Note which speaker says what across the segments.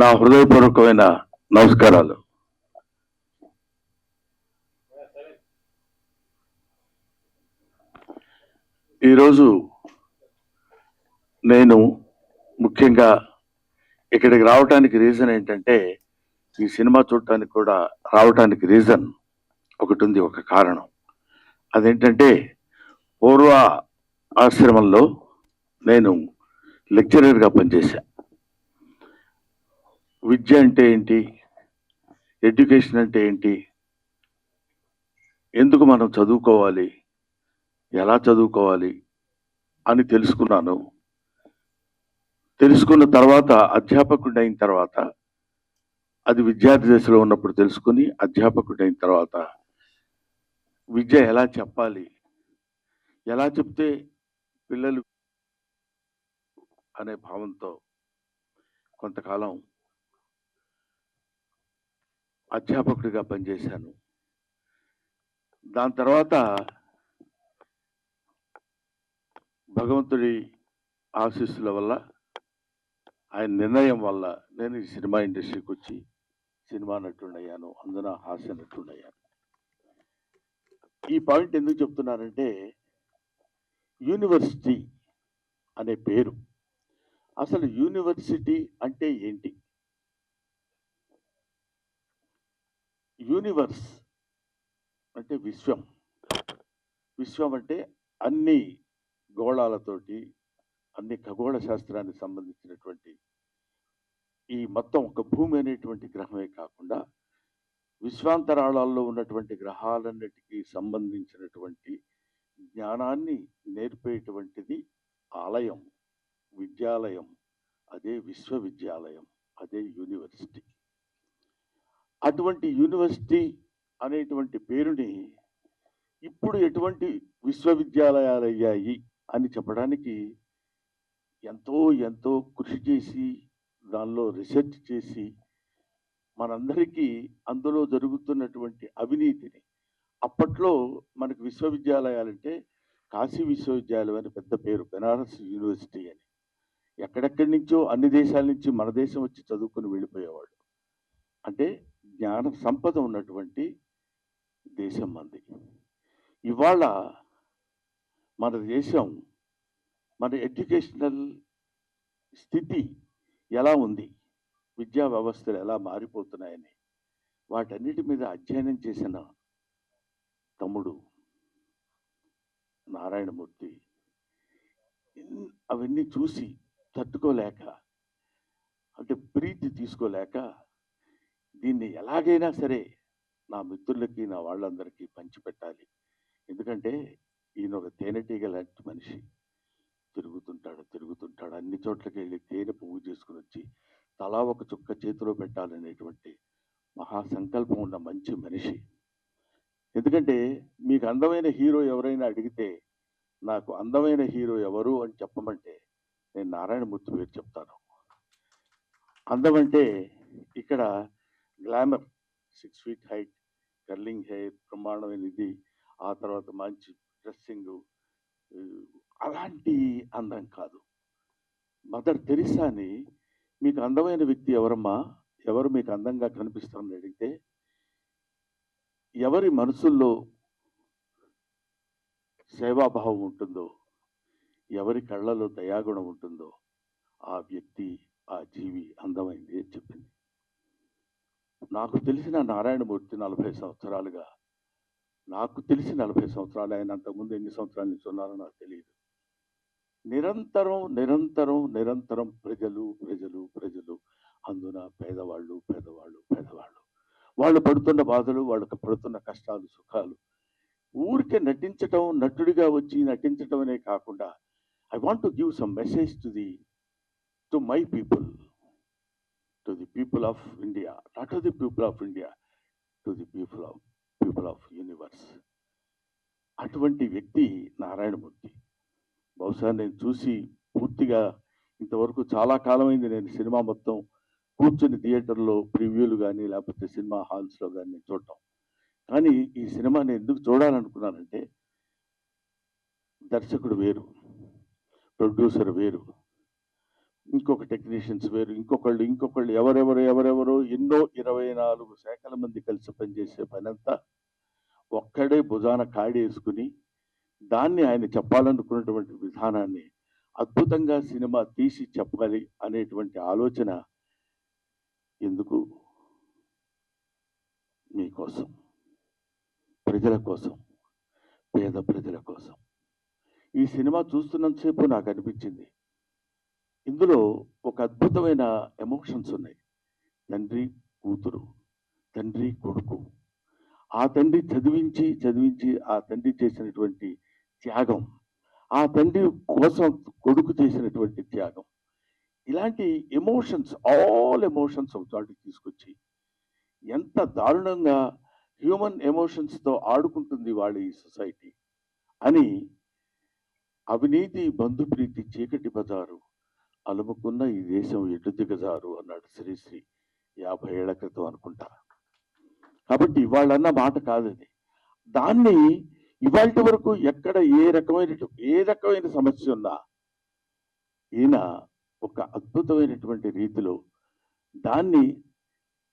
Speaker 1: నా హృదయపూర్వకమైన నమస్కారాలు. ఈరోజు నేను ముఖ్యంగా ఇక్కడికి రావడానికి రీజన్ ఏంటంటే, ఈ సినిమా చూడటానికి కూడా రావటానికి రీజన్ ఒకటి ఉంది, ఒక కారణం. అదేంటంటే, పూర్వ ఆశ్రమంలో నేను లెక్చరర్గా పనిచేశా. విద్య అంటే ఏంటి, ఎడ్యుకేషన్ అంటే ఏంటి, ఎందుకు మనం చదువుకోవాలి, ఎలా చదువుకోవాలి అని తెలుసుకున్నాను. తెలుసుకున్న తర్వాత అధ్యాపకుడు అయిన తర్వాత, అది విద్యార్థి దశలో ఉన్నప్పుడు తెలుసుకుని అధ్యాపకుడు అయిన తర్వాత విద్య ఎలా చెప్పాలి, ఎలా చెప్తే పిల్లలు అనే భావంతో కొంతకాలం అధ్యాపకుడిగా పనిచేశాను. దాని తర్వాత భగవంతుడి ఆశీస్సుల వల్ల, ఆయన నిర్ణయం వల్ల నేను ఈ సినిమా ఇండస్ట్రీకి వచ్చి సినిమా నటుడయ్యాను, అందున హాస్య నటుడయ్యాను. ఈ పాయింట్ ఎందుకు చెప్తున్నానంటే, యూనివర్సిటీ అనే పేరు, అసలు యూనివర్సిటీ అంటే ఏంటి? యూనివర్స్ అంటే విశ్వం. విశ్వం అంటే అన్ని గోళాలతోటి, అన్ని ఖగోళ శాస్త్రానికి సంబంధించినటువంటి ఈ మొత్తం ఒక భూమి అనేటువంటి గ్రహమే కాకుండా విశ్వాంతరాళాల్లో ఉన్నటువంటి గ్రహాలన్నిటికీ సంబంధించినటువంటి జ్ఞానాన్ని నేర్పేటువంటిది ఆలయం, విద్యాలయం. అదే విశ్వవిద్యాలయం, అదే యూనివర్సిటీ. అటువంటి యూనివర్సిటీ అనేటువంటి పేరుని ఇప్పుడు ఎటువంటి విశ్వవిద్యాలయాలు అయ్యాయి అని చెప్పడానికి ఎంతో ఎంతో కృషి చేసి, దానిలో రీసెర్చ్ చేసి, మనందరికీ అందులో జరుగుతున్నటువంటి అవినీతిని, అప్పట్లో మనకు విశ్వవిద్యాలయాలంటే కాశీ విశ్వవిద్యాలయం అని పెద్ద పేరు, బెనారస్ యూనివర్సిటీ అని. ఎక్కడెక్కడి నుంచో అన్ని దేశాల నుంచి మన దేశం వచ్చి చదువుకుని వెళ్ళిపోయేవాళ్ళు. అంటే జ్ఞాన సంపద ఉన్నటువంటి దేశం మంది. ఇవాళ మన దేశం, మన ఎడ్యుకేషనల్ స్థితి ఎలా ఉంది, విద్యా వ్యవస్థలు ఎలా మారిపోతున్నాయని వాటన్నిటి మీద అధ్యయనం చేసిన తమ్ముడు నారాయణమూర్తి అవన్నీ చూసి తట్టుకోలేక, అంటే ప్రీతి తీసుకోలేక, దీన్ని ఎలాగైనా సరే నా మిత్రులకి, నా వాళ్ళందరికీ పంచిపెట్టాలి. ఎందుకంటే ఈయన ఒక తేనెటీగ లాంటి మనిషి. తిరుగుతుంటాడు అన్ని చోట్లకి వెళ్ళి తేనె పువ్వు చేసుకుని వచ్చి తలా ఒక చుక్క చేతిలో పెట్టాలనేటువంటి మహాసంకల్పం ఉన్న మంచి మనిషి. ఎందుకంటే మీకు అందమైన హీరో ఎవరైనా అడిగితే, నాకు అందమైన హీరో ఎవరు అని చెప్పమంటే నేను నారాయణమూర్తి పేరు చెప్తాను. అందం అంటే ఇక్కడ glamour, 6 feet height, curling hair, బ్రహ్మాండమైన ఇది, ఆ తర్వాత మంచి డ్రెస్సింగ్, అలాంటి అందం కాదు. మదర్ తెరిసాని, మీకు అందమైన వ్యక్తి ఎవరమ్మా, ఎవరు మీకు అందంగా కనిపిస్తారని అడిగితే, ఎవరి మనసుల్లో సేవాభావం ఉంటుందో, ఎవరి కళ్ళలో దయాగుణం ఉంటుందో ఆ వ్యక్తి, ఆ జీవి అందమైంది అని చెప్పింది. నాకు తెలిసిన నారాయణమూర్తి 40 సంవత్సరాలుగా, నాకు తెలిసి 40 సంవత్సరాలు, ఆయన అంతకుముందు ఎన్ని సంవత్సరాల నుంచి ఉన్నారో నాకు తెలియదు. నిరంతరం నిరంతరం నిరంతరం ప్రజలు ప్రజలు ప్రజలు, అందున పేదవాళ్ళు పేదవాళ్ళు పేదవాళ్ళు, వాళ్ళు పడుతున్న బాధలు, వాళ్ళకి పడుతున్న కష్టాలు సుఖాలు, ఊరికే నటించటం, నటుడిగా వచ్చి నటించటం అనే కాకుండా, I want to give some message to my people, to the people of India, not to the people of India, to the people of universe. అటువంటి వ్యక్తి నారాయణమూర్తి. బహుశా నేను చూసి పూర్తిగా ఇంతవరకు చాలా కాలమైంది నేను సినిమా మొత్తం కూర్చొని థియేటర్లో ప్రివ్యూలు కానీ లేకపోతే సినిమా హాల్స్లో కానీ నేను చూడటం. కానీ ఈ సినిమాని ఎందుకు చూడాలనుకున్నానంటే, దర్శకుడు వేరు, ప్రొడ్యూసర్ వేరు, ఇంకొక టెక్నీషియన్స్ వేరు, ఇంకొకళ్ళు ఎవరెవరో ఎన్నో 24 శాఖల మంది కలిసి పనిచేసే పనంతా ఒక్కడే భుజాన కాడేసుకుని దాన్ని ఆయన చెప్పాలనుకున్నటువంటి విధానాన్ని అద్భుతంగా సినిమా తీసి చెప్పాలి అనేటువంటి ఆలోచన ఎందుకు? మీకోసం, ప్రజల కోసం, పేద ప్రజల కోసం. ఈ సినిమా చూస్తున్నంతసేపు నాకు అనిపించింది, ఇందులో ఒక అద్భుతమైన ఎమోషన్స్ ఉన్నాయి. తండ్రి కూతురు, తండ్రి కొడుకు, ఆ తండ్రి చదివించి ఆ తండ్రి చేసినటువంటి త్యాగం, ఆ తండ్రి కోసం కొడుకు చేసినటువంటి త్యాగం, ఇలాంటి ఎమోషన్స్, ఆల్ ఎమోషన్స్ ఒక చోటికి తీసుకొచ్చి ఎంత దారుణంగా హ్యూమన్ ఎమోషన్స్తో ఆడుకుంటుంది వాళ్ళ ఈ సొసైటీ అని, అవినీతి బంధుప్రీతి చీకటి బజారు అలుముకున్న ఈ దేశం ఎటు దిగజారు అన్నాడు శ్రీశ్రీ 50 ఏళ్ల క్రితం అనుకుంటా. కాబట్టి ఇవాళన్న మాట కాదని, దాన్ని ఇవాళ వరకు ఎక్కడ ఏ రకమైన సమస్య ఉన్నా ఈయన ఒక అద్భుతమైనటువంటి రీతిలో దాన్ని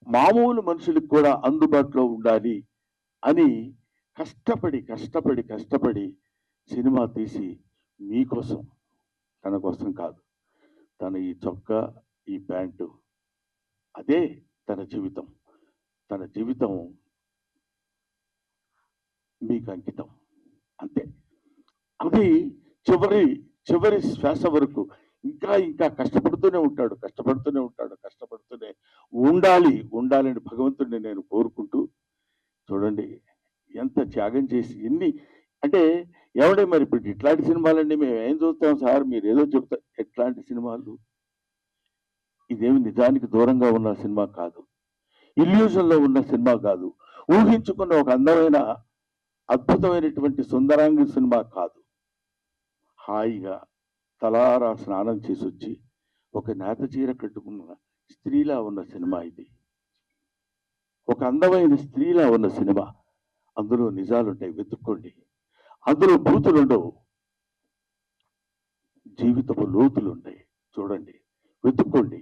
Speaker 1: మామూలు మనుషులకు కూడా అందుబాటులో ఉండాలి అని కష్టపడి సినిమా తీసి మీకోసం, తన కోసం కాదు, తన ఈ చొక్కా, ఈ ప్యాంటు, అదే తన జీవితం మీకు అంకితం, అంతే. అది చివరి శ్వాస వరకు ఇంకా కష్టపడుతూనే ఉండాలని భగవంతుడిని నేను కోరుకుంటూ, చూడండి ఎంత త్యాగం చేసి ఎన్ని అంటే, ఎవడే మరి ఇప్పుడు ఇట్లాంటి సినిమాలన్నీ మేము ఏం చూస్తాం సార్, మీరు ఏదో చెప్తారు. ఎట్లాంటి సినిమాలు? ఇదేమి నిజానికి దూరంగా ఉన్న సినిమా కాదు, ఇల్యూజన్లో ఉన్న సినిమా కాదు, ఊహించుకున్న ఒక అందమైన అద్భుతమైనటువంటి సుందరాంగి సినిమా కాదు. హాయిగా తలారా స్నానం చేసి వచ్చి ఒక నేత చీర కట్టుకున్న స్త్రీలా ఉన్న సినిమా ఇది, ఒక అందమైన స్త్రీలా ఉన్న సినిమా. అందులో నిజాలుంటాయి, వెతుక్కోండి. అందులో బూతులుండవు, జీవితపు లోతులుంటాయి. చూడండి, వెతుక్కోండి,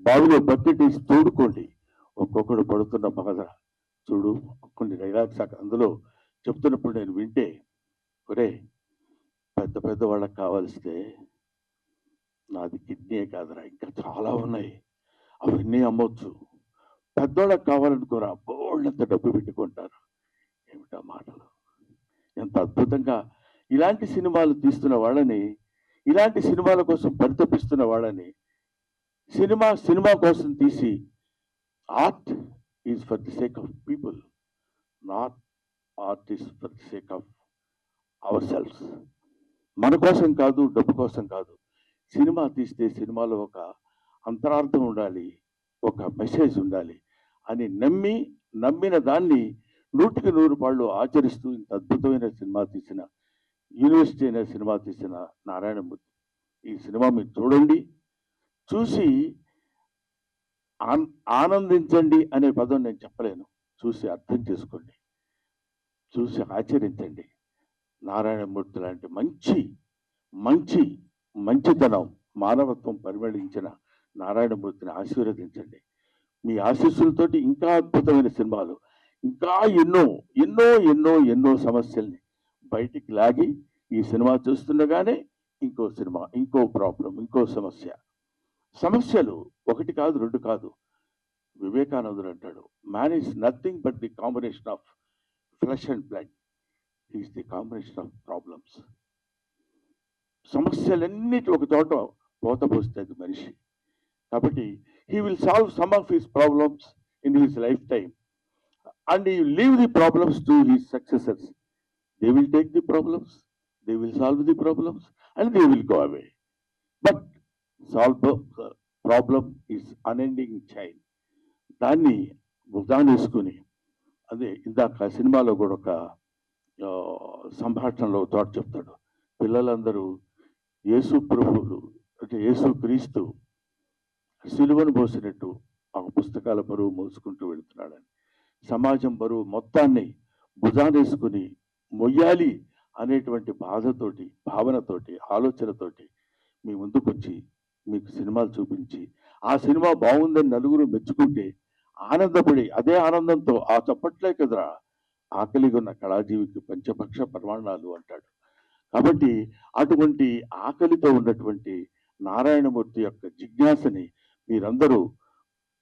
Speaker 1: బావిలో బకెట్ వేసి తోడుకోండి. ఒక్కొక్కడు పడుతున్న బాధ చూడు. కొన్ని డైలాగ్స్ అందులో చెప్తున్నప్పుడు నేను వింటే, ఒరే పెద్ద వాళ్ళకి కావాల్స్తే నాది కిడ్నీయే కాదురా, ఇంకా చాలా ఉన్నాయి, అవన్నీ అమ్మొచ్చు. పెద్దోళ్ళకి కావాలనుకోరా, బోళ్ళంత డబ్బు పెట్టుకుంటారు. ఏమిటా మాటలు! ఎంత అద్భుతంగా ఇలాంటి సినిమాలు తీస్తున్న వాళ్ళని, ఇలాంటి సినిమాల కోసం పరితపిస్తున్న వాళ్ళని, సినిమా కోసం తీసి, art is for the sake of people, not art is for the sake of ourselves. మన కోసం కాదు, డబ్బు కోసం కాదు. సినిమా తీస్తే సినిమాలో ఒక అంతరార్థం ఉండాలి, ఒక మెసేజ్ ఉండాలి అని నమ్మిన దాన్ని 100కి 100 పాళ్ళు ఆచరిస్తూ ఇంత అద్భుతమైన సినిమా తీసిన, యూనివర్సిటీ అనే సినిమా తీసిన నారాయణమూర్తి. ఈ సినిమా మీరు చూడండి, చూసి ఆనందించండి అనే పదం నేను చెప్పలేను. చూసి అర్థం చేసుకోండి, చూసి ఆచరించండి. నారాయణమూర్తి లాంటి మంచితనం, మానవత్వం పరిమళించిన నారాయణమూర్తిని ఆశీర్వదించండి. మీ ఆశీస్సులతోటి ఇంకా అద్భుతమైన సినిమాలు, ఇంకా ఎన్నో సమస్యల్ని బయటికి లాగి, ఈ సినిమా చూస్తుండగానే ఇంకో సినిమా, ఇంకో ప్రాబ్లం, ఇంకో సమస్యలు 1 కాదు 2 కాదు. వివేకానందుడు అంటాడు, man is nothing but the combination of flesh and blood, is the combination of problems. సమస్యలన్నిటి ఒక చోట పోతపోస్తుంది మనిషి. కాబట్టి he will solve some of his problems in his lifetime and he will leave the problems to his successors. They will take the problems, they will solve the problems and they will go away. But problem is unending chain. దాన్ని వేసుకుని, అదే ఇందాక సినిమాలో కూడా ఒక సంభాషణలో తోట చెప్తాడు, పిల్లలందరూ యేసు ప్రభువులు అంటే యేసు క్రీస్తు సిలువను పోసినట్టు ఆ పుస్తకాల బరువు మోసుకుంటూ వెళుతున్నాడని, సమాజం బరువు మొత్తాన్ని భుజానేసుకుని మొయ్యాలి అనేటువంటి బాధతోటి, భావనతోటి, ఆలోచనతోటి మీ ముందుకొచ్చి మీకు సినిమాలు చూపించి ఆ సినిమా బాగుందని నలుగురు మెచ్చుకుంటే ఆనందపడి అదే ఆనందంతో ఆ చప్పట్లే కదరా ఆకలిగా ఉన్న కళాజీవికి పంచపక్ష ప్రమాణాలు అంటాడు. కాబట్టి అటువంటి ఆకలితో ఉన్నటువంటి నారాయణమూర్తి యొక్క జిజ్ఞాసని మీరందరూ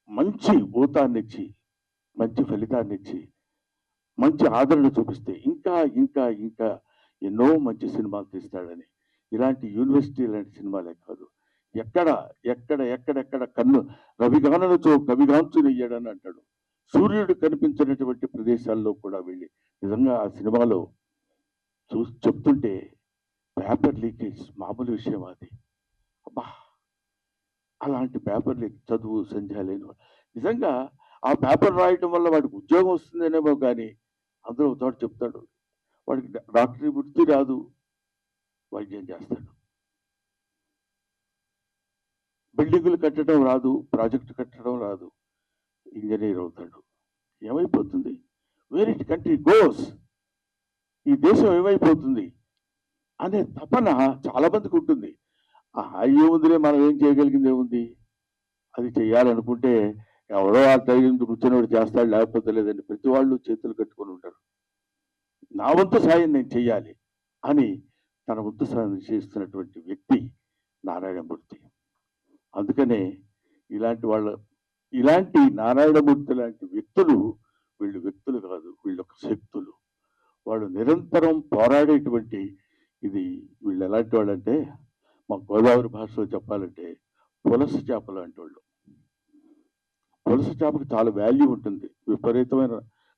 Speaker 1: మంచి ఊతాన్నిచ్చి మంచి ఫలితాన్నిచ్చి మంచి ఆదరణ చూపిస్తే ఇంకా ఇంకా ఇంకా ఎన్నో మంచి సినిమాలు తీస్తాడని, ఇలాంటి యూనివర్సిటీ లాంటి సినిమాలే కాదు, ఎక్కడ ఎక్కడెక్కడ కన్ను రవిగానలతో కవిగాంచునయ్యాడని అంటాడు. సూర్యుడు కనిపించినటువంటి ప్రదేశాల్లో కూడా వెళ్ళి నిజంగా ఆ సినిమాలో చెప్తుంటే పేపర్ లీకేజ్ మామూలు విషయం అది. అబ్బా, అలాంటి పేపర్ లీక్ చదువు సంధ్య లేని నిజంగా ఆ పేపర్ రాయటం వల్ల వాడికి ఉద్యోగం వస్తుందనేమో కానీ అందులో తోట చెప్తాడు వాడికి డాక్టరీ వృత్తి రాదు, వైద్యం చేస్తాడు. బిల్డింగులు కట్టడం రాదు, ప్రాజెక్టు కట్టడం రాదు, ఇంజనీర్ అవుతాడు. ఏమైపోతుంది? వేర్ ఇట్ కంట్రీ గోస్, ఈ దేశం ఏమైపోతుంది అనే తపన చాలా మందికి ఉంటుంది. ఏముందిలే, మనం ఏం చేయగలిగింది ఏముంది, అది చేయాలనుకుంటే ఎవడో ఆ ధైర్యం కూర్చొని చేస్తాడు, లేకపోతే లేదండి. ప్రతి వాళ్ళు చేతులు కట్టుకొని ఉంటారు. నా వంతు సాయం నేను చెయ్యాలి అని తన వంతు సాయం చేస్తున్నటువంటి వ్యక్తి నారాయణమూర్తి. అందుకనే ఇలాంటి నారాయణమూర్తి లాంటి వ్యక్తులు, వీళ్ళు వ్యక్తులు కాదు, వీళ్ళు ఒక శక్తులు. వాళ్ళు నిరంతరం పోరాడేటువంటి ఇది. వీళ్ళు ఎలాంటి వాళ్ళంటే మా గోదావరి భాషలో చెప్పాలంటే పులస చేపలు లాంటి వాళ్ళు. పులస చేపకి చాలా వాల్యూ ఉంటుంది, విపరీతమైన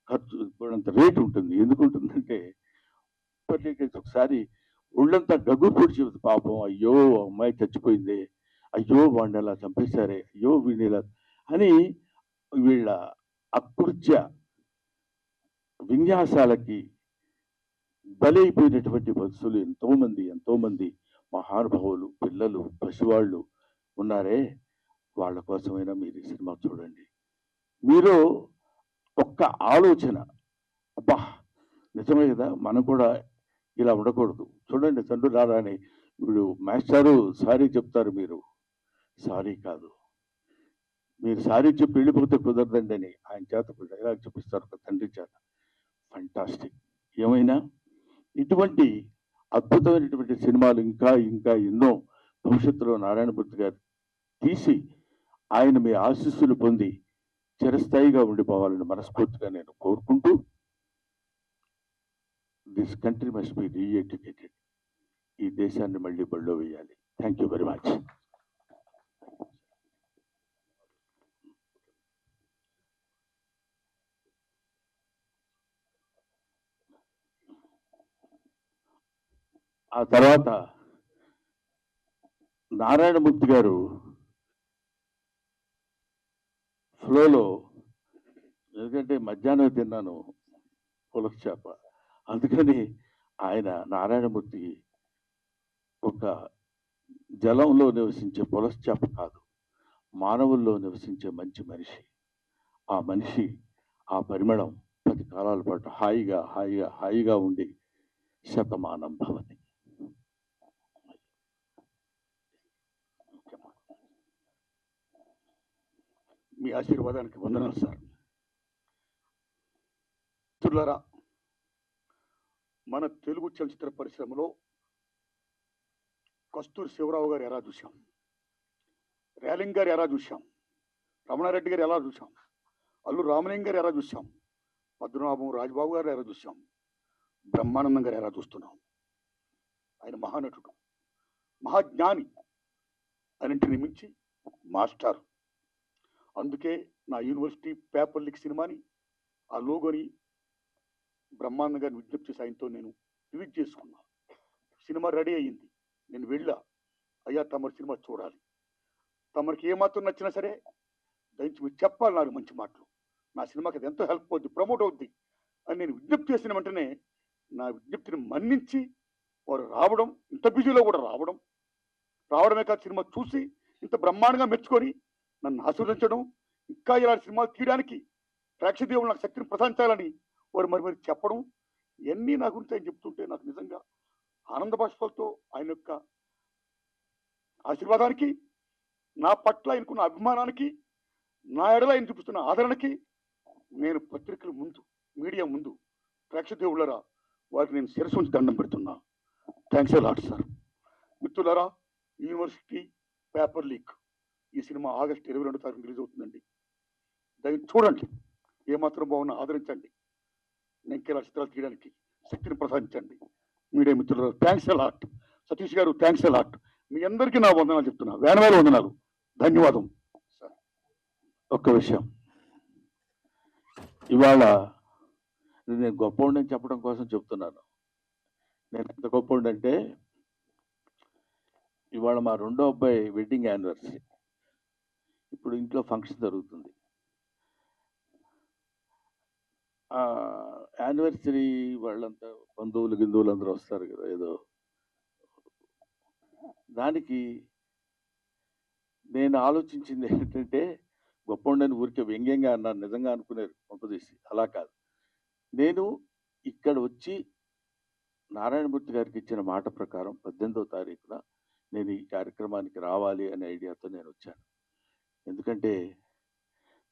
Speaker 1: ఖర్చు అంత రేటు ఉంటుంది. ఎందుకు ఉంటుందంటే ఒకసారి ఒళ్ళంతా గగ్గు పొడిచి పాపం, అయ్యో అమ్మాయి చచ్చిపోయింది, అయ్యో వాడిని అలా చంపేశారే, అయ్యో వీడిని ఇలా అని వీళ్ళ అకృత్య విన్యాసాలకి బలైపోయినటువంటి వత్సులు ఎంతో మంది మహానుభావులు, పిల్లలు, పసివాళ్ళు ఉన్నారే. వాళ్ళ కోసమైనా మీరు ఈ సినిమా చూడండి. మీరు ఒక్క ఆలోచన, అబ్బా నిజమే కదా, మనం కూడా ఇలా ఉండకూడదు. చూడండి, తండ్రి రారాని వీడు మాస్టారు సారీ చెప్తారు, మీరు సారీ కాదు, మీరు సారీ చెప్పి వెళ్ళిపోతే కుదరదండి అని ఆయన చేత డైలాగ్ చూపిస్తారు ఒక తండ్రి చేత. ఫంటాస్టిక్. ఏమైనా ఇటువంటి అద్భుతమైనటువంటి సినిమాలు ఇంకా ఇంకా ఎన్నో భవిష్యత్తులో నారాయణమూర్తి గారు తీసి ఆయన మీ ఆశీస్సులు పొంది చిరస్థాయిగా ఉండిపోవాలని మనస్ఫూర్తిగా నేను కోరుకుంటూ, దిస్ కంట్రీ మస్ట్ బి రీఎడ్యుకేటెడ్. ఈ దేశాన్ని మళ్ళీ బడిలో వేయాలి. Thank you very much. ఆ తర్వాత నారాయణమూర్తి గారు ఫ్లోలో, ఎందుకంటే మధ్యాహ్నం తిన్నాను పులస చేప, అందుకని ఆయన నారాయణమూర్తి ఒక జలంలో నివసించే పులస చేప కాదు, మానవుల్లో నివసించే మంచి మనిషి. ఆ మనిషి, ఆ పరిమళం 10 కాలాల పాటు హాయిగా హాయిగా హాయిగా ఉండి శతమానం భవతి. మీ ఆశీర్వాదానికి వందనాలు సార్. మిత్రులారా, మన తెలుగు చలచిత్ర పరిశ్రమలో కస్తూరి శివరావు గారు ఎలా చూశాం, రేలింగ్ గారు ఎలా చూశాం, రమణారెడ్డి గారు ఎలా చూశాం, అల్లు రామలింగ గారు ఎలా చూశాం, పద్మనాభం రాజబాబు గారు ఎలా చూశాం, బ్రహ్మానందం గారు ఎలా చూస్తున్నాం. ఆయన మహానటుడు, మహాజ్ఞాని, అన్నింటిని మించి మాస్టర్. అందుకే నా యూనివర్సిటీ పేపర్ లీక్ సినిమాని, ఆ లోగోని బ్రహ్మానందం గారిని విజ్ఞప్తి సాయంతో నేను రిలీజ్ చేసుకున్నా. సినిమా రెడీ అయ్యింది. నేను వెళ్ళా, అయ్యా తమరి సినిమా చూడాలి, తమరికి ఏమాత్రం నచ్చినా సరే దయచి మీరు చెప్పాలి నాకు మంచి మాటలు, నా సినిమాకి అది ఎంతో హెల్ప్ అవుద్ది, ప్రమోట్ అవుద్ది అని నేను విజ్ఞప్తి చేసిన వెంటనే నా విజ్ఞప్తిని మన్నించి వారు రావడం, ఇంత బిజీలో కూడా రావడమే కాదు, సినిమా చూసి ఇంత బ్రహ్మాండంగా మెచ్చుకొని నన్ను ఆశీర్వదించడం, ఇంకా ఇలాంటి సినిమాలు తీయడానికి ప్రేక్షదేవులు నాకు శక్తిని ప్రసాదించాలని వారు మరి చెప్పడం, ఇవన్నీ నా గురించి ఆయన చెప్తుంటే నాకు నిజంగా ఆనంద బాష్పాలతో ఆయన యొక్క ఆశీర్వాదానికి
Speaker 2: నా పట్ల ఆయనకున్న అభిమానానికి, నా ఎడల ఆయన చూపిస్తున్న ఆదరణకి నేను పత్రికల ముందు, మీడియా ముందు, ప్రేక్షక దేవుళ్ళరా వారికి నేను శిరస్సు ఉంచి దండం పెడుతున్నా. Thanks lot sir. మిత్రులారా, యూనివర్సిటీ పేపర్ లీక్ ఈ సినిమా ఆగస్టు 22వ తారీఖు రిలీజ్ అవుతుందండి. దయచేసి చూడండి, ఏమాత్రం బాగున్నా ఆదరించండి. నేను ఇంకేలా చిత్రాలు తీయడానికి శక్తిని ప్రసాదించండి. మీడియా మిత్రులు థ్యాంక్స్ లాట్. సతీష్ గారు థ్యాంక్స్ లాట్. మీ అందరికీ నా వందనాలు చెప్తున్నా, వేల వందనాలు. ధన్యవాదం సార్.
Speaker 1: ఒక్క విషయం, ఇవాళ నేను గొప్పవాడిని చెప్పడం కోసం చెప్తున్నాను. నేను ఎంత గొప్పవాడిని అంటే, ఇవాళ మా రెండో అబ్బాయి వెడ్డింగ్ యానివర్సరీ. ఇప్పుడు ఇంట్లో ఫంక్షన్ జరుగుతుంది. యానివర్సరీ వాళ్ళంతా బంధువులు గిందువులు అందరూ వస్తారు కదా, ఏదో దానికి నేను ఆలోచించింది ఏంటంటే, గొప్పవాడిని ఊరికే వ్యంగ్యంగా అన్నాను, నిజంగా అనుకునేది పంపదీసి. అలా కాదు, నేను ఇక్కడ వచ్చి నారాయణమూర్తి గారికి ఇచ్చిన మాట ప్రకారం 18వ తారీఖున నేను ఈ కార్యక్రమానికి రావాలి అనే ఐడియాతో నేను వచ్చాను. ఎందుకంటే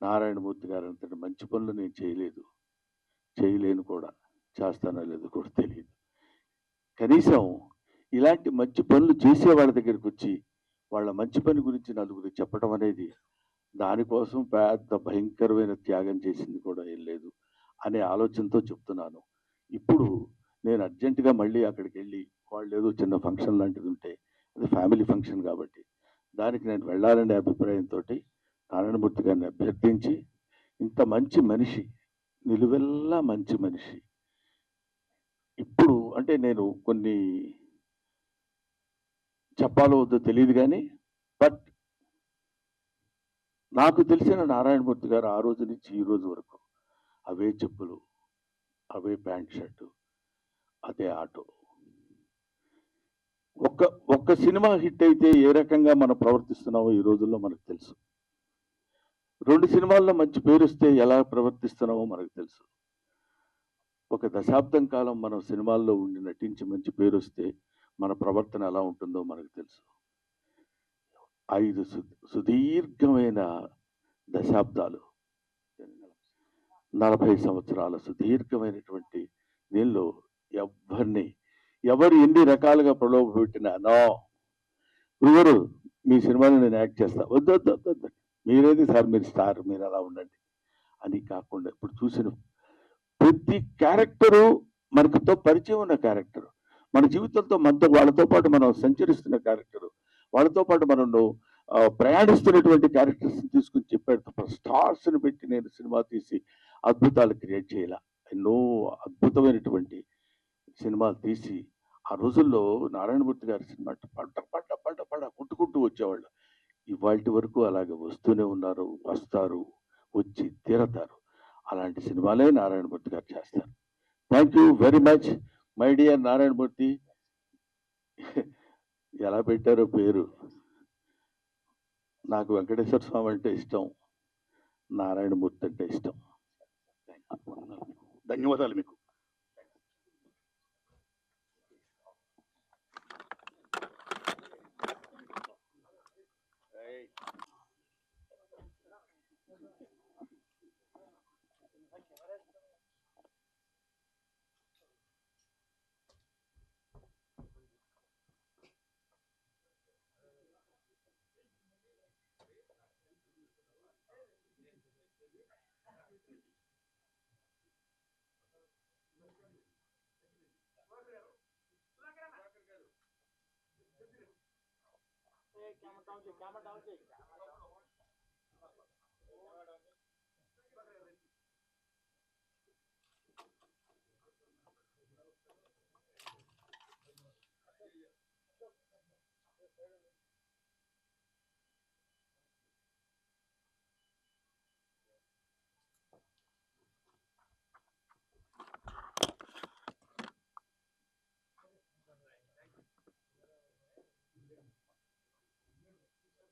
Speaker 1: నారాయణమూర్తి గారు అంతటి మంచి పనులు నేను చేయలేను కూడా, చేస్తానో లేదో కూడా తెలియదు. కనీసం ఇలాంటి మంచి పనులు చేసే వాళ్ళ దగ్గరికి వచ్చి వాళ్ళ మంచి పని గురించి నలుగురికి చెప్పడం అనేది, దానికోసం పెద్ద భయంకరమైన త్యాగం చేసింది కూడా ఏం లేదు అనే ఆలోచనతో చెప్తున్నాను. ఇప్పుడు నేను అర్జెంటుగా మళ్ళీ అక్కడికి వెళ్ళి, వాళ్ళు ఏదో చిన్న ఫంక్షన్ లాంటిది ఉంటే, అది ఫ్యామిలీ ఫంక్షన్ కాబట్టి దానికి నేను వెళ్ళాలనే అభిప్రాయంతో నారాయణమూర్తి గారిని అభ్యర్థించి, ఇంత మంచి మనిషి, నిలువెల్లా మంచి మనిషి, ఇప్పుడు అంటే నేను కొన్ని చెప్పాలో వద్దో తెలియదు కానీ, బట్ నాకు తెలిసిన నారాయణమూర్తి గారు ఆ రోజు నుంచి ఈ రోజు వరకు అవే చెప్పులు, అవే ప్యాంట్ షర్టు, అదే ఆటో. ఒక్క సినిమా హిట్ అయితే ఏ రకంగా మనం ప్రవర్తిస్తున్నామో ఈ రోజుల్లో మనకు తెలుసు. 2 సినిమాల్లో మంచి పేరు వస్తే ఎలా ప్రవర్తిస్తున్నామో మనకు తెలుసు. ఒక దశాబ్దం కాలం మనం సినిమాల్లో ఉండి నటించి మంచి పేరు వస్తే మన ప్రవర్తన ఎలా ఉంటుందో మనకు తెలుసు. 5 సుదీర్ఘమైన దశాబ్దాలు, 40 సంవత్సరాల సుదీర్ఘమైనటువంటి దీనిలో ఎవరు ఎన్ని రకాలుగా ప్రలోభ పెట్టినా, నో ఎవరు మీ సినిమాలో నేను యాక్ట్ చేస్తా, వద్దు మీరేది సార్, మీరు స్టార్, మీరు అలా ఉండండి అని కాకుండా, ఇప్పుడు చూసిన ప్రతి క్యారెక్టరు మనకుతో పరిచయం ఉన్న క్యారెక్టర్, మన జీవితంతో మనతో వాళ్ళతో పాటు మనం సంచరిస్తున్న క్యారెక్టరు, వాళ్ళతో పాటు మనం ప్రయాణిస్తున్నటువంటి క్యారెక్టర్స్ తీసుకుని చెప్పాడు తప్ప స్టార్స్ని పెట్టి నేను సినిమా తీసి అద్భుతాలు క్రియేట్ చేయాల. ఎన్నో అద్భుతమైనటువంటి సినిమాలు తీసి ఆ రోజుల్లో నారాయణమూర్తి గారి సినిమా పడ్డ కొట్టుకుంటూ వచ్చేవాళ్ళు. ఇవాళ వరకు అలాగే వస్తూనే ఉన్నారు, వస్తారు, వచ్చి తీరతారు. అలాంటి సినిమాలే నారాయణమూర్తి గారు చేస్తారు. Thank you very much my dear Narayanamurthy. ఎలా పెట్టారో పేరు, నాకు వెంకటేశ్వర స్వామి అంటే ఇష్టం, నారాయణమూర్తి అంటే ఇష్టం.
Speaker 2: ధన్యవాదాలు మీకు.